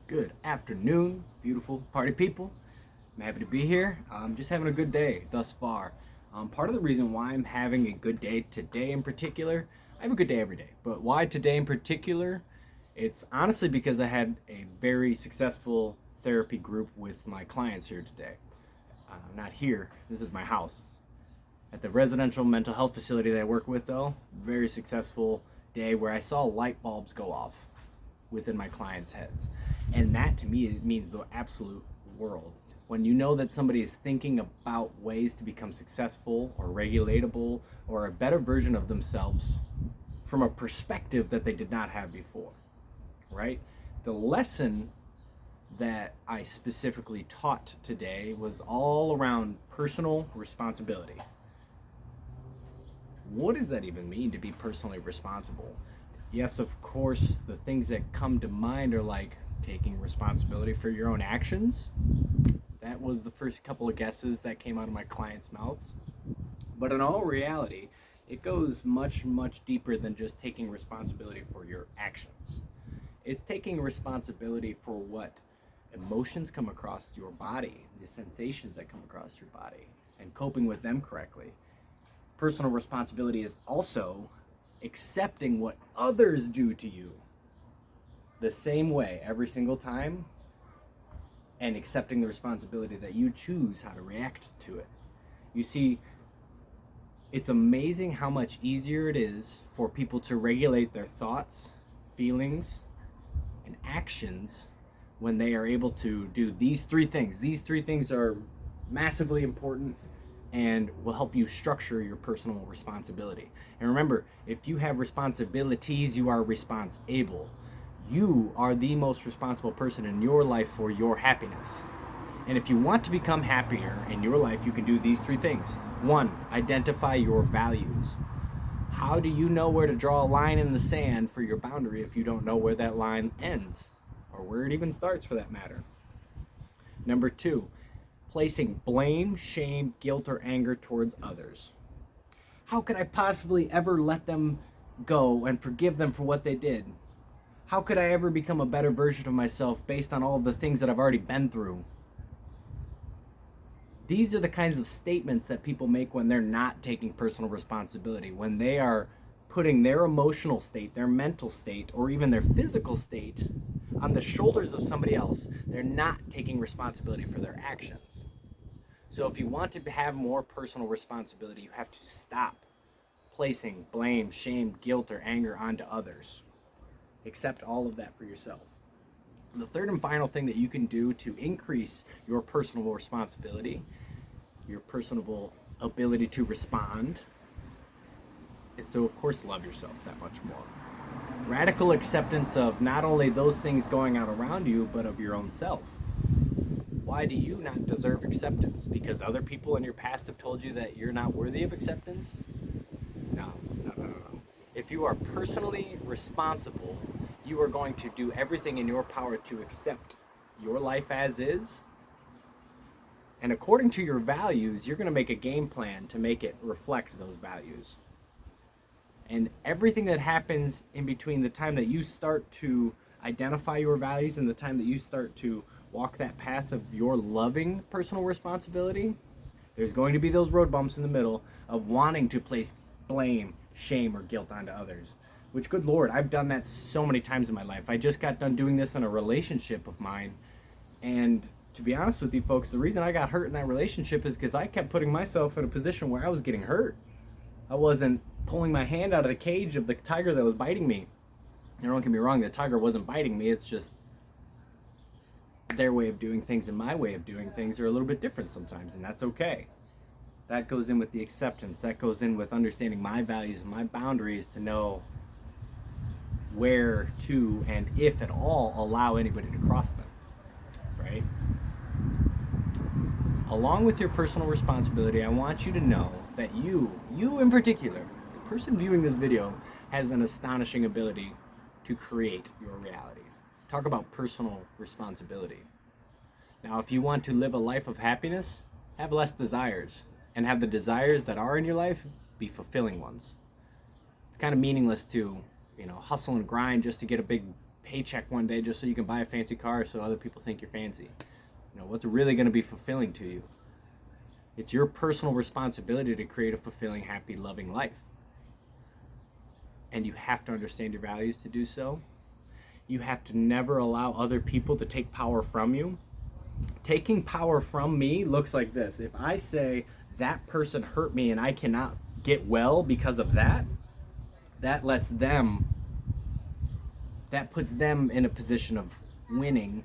Good afternoon, beautiful party people. I'm happy to be here. I'm just having a good day thus far. Part of the reason why I'm having a good day today in particular, I have a good day every day, but why today in particular? It's honestly because I had a very successful therapy group with my clients here today. Not here, this is my house. At the residential mental health facility that I work with, though, very successful day where I saw light bulbs go off within my clients' heads. And that to me it means the absolute world. When you know that somebody is thinking about ways to become successful or regulatable or a better version of themselves from a perspective that they did not have before, right? The lesson that I specifically taught today was all around personal responsibility. What does that even mean to be personally responsible? Yes, of course, the things that come to mind are like taking responsibility for your own actions. That was the first couple of guesses that came out of my clients' mouths. But in all reality, it goes much, much deeper than just taking responsibility for your actions. It's taking responsibility for what emotions come across your body, the sensations that come across your body, and coping with them correctly. Personal responsibility is also accepting what others do to you the same way every single time and accepting the responsibility that you choose how to react to it. You see, it's amazing how much easier it is for people to regulate their thoughts, feelings, and actions when they are able to do these three things. These three things are massively important and will help you structure your personal responsibility. And remember, if you have responsibilities, you are responsible. You are the most responsible person in your life for your happiness. And if you want to become happier in your life, you can do these three things. One, identify your values. How do you know where to draw a line in the sand for your boundary if you don't know where that line ends, or where it even starts for that matter? Number two, placing blame, shame, guilt, or anger towards others. How could I possibly ever let them go and forgive them for what they did? How could I ever become a better version of myself based on all of the things that I've already been through? These are the kinds of statements that people make when they're not taking personal responsibility, when they are putting their emotional state, their mental state, or even their physical state on the shoulders of somebody else. They're not taking responsibility for their actions. So if you want to have more personal responsibility, you have to stop placing blame, shame, guilt, or anger onto others. Accept all of that for yourself. And the third and final thing that you can do to increase your personal responsibility, your personal ability to respond, is to, of course, love yourself that much more. Radical acceptance of not only those things going on around you, but of your own self. Why do you not deserve acceptance? Because other people in your past have told you that you're not worthy of acceptance? No. If you are personally responsible, you are going to do everything in your power to accept your life as is. And according to your values, you're going to make a game plan to make it reflect those values. And everything that happens in between the time that you start to identify your values and the time that you start to walk that path of your loving personal responsibility, there's going to be those road bumps in the middle of wanting to place blame, shame, or guilt onto others. Which, good Lord, I've done that so many times in my life. I just got done doing this in a relationship of mine. And to be honest with you folks, the reason I got hurt in that relationship is because I kept putting myself in a position where I was getting hurt. I wasn't pulling my hand out of the cage of the tiger that was biting me. And don't get me wrong, the tiger wasn't biting me. It's just their way of doing things and my way of doing things are a little bit different sometimes, and that's okay. That goes in with the acceptance. That goes in with understanding my values and my boundaries to know where to, and if at all, allow anybody to cross them, right? Along with your personal responsibility, I want you to know that you in particular, the person viewing this video, has an astonishing ability to create your reality. Talk about personal responsibility. Now, if you want to live a life of happiness, have less desires, and have the desires that are in your life be fulfilling ones. It's kind of meaningless to hustle and grind just to get a big paycheck one day just so you can buy a fancy car so other people think you're fancy. You know, what's really going to be fulfilling to you? It's your personal responsibility to create a fulfilling, happy, loving life. And you have to understand your values to do so. You have to never allow other people to take power from you. Taking power from me looks like this. If I say that person hurt me and I cannot get well because of that, that puts them in a position of winning,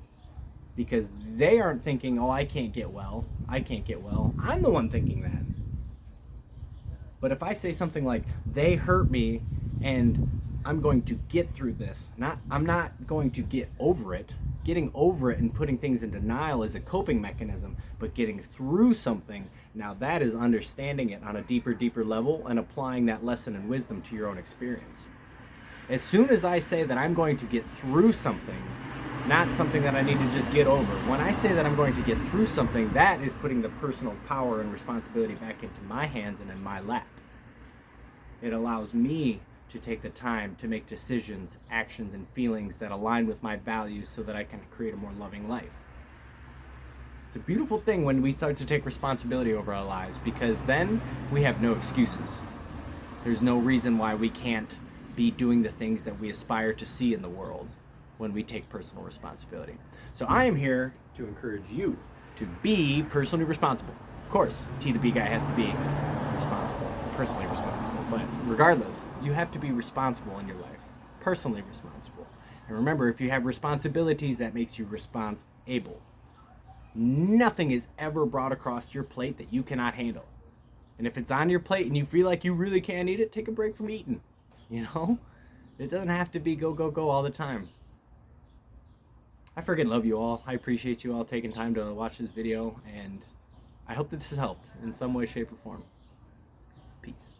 because they aren't thinking, oh, I can't get well. I'm the one thinking that. But if I say something like, they hurt me and I'm going to get through this, I'm not going to get over it. Getting over it and putting things in denial is a coping mechanism, but getting through something, now that is understanding it on a deeper level and applying that lesson and wisdom to your own experience. As soon as I say that I'm going to get through something, not something that I need to just get over, when I say that I'm going to get through something, that is putting the personal power and responsibility back into my hands and in my lap. It allows me to take the time to make decisions, actions, and feelings that align with my values so that I can create a more loving life. It's a beautiful thing when we start to take responsibility over our lives, because then we have no excuses. There's no reason why we can't be doing the things that we aspire to see in the world when we take personal responsibility. So I am here to encourage you to be personally responsible. Of course, T the B guy has to be responsible, personally responsible. But regardless, you have to be responsible in your life, personally responsible. And remember, if you have responsibilities, that makes you responsible. Nothing is ever brought across your plate that you cannot handle. And if it's on your plate and you feel like you really can't eat it, take a break from eating. You know? It doesn't have to be go all the time. I freaking love you all. I appreciate you all taking time to watch this video, and I hope that this has helped in some way, shape, or form. Peace.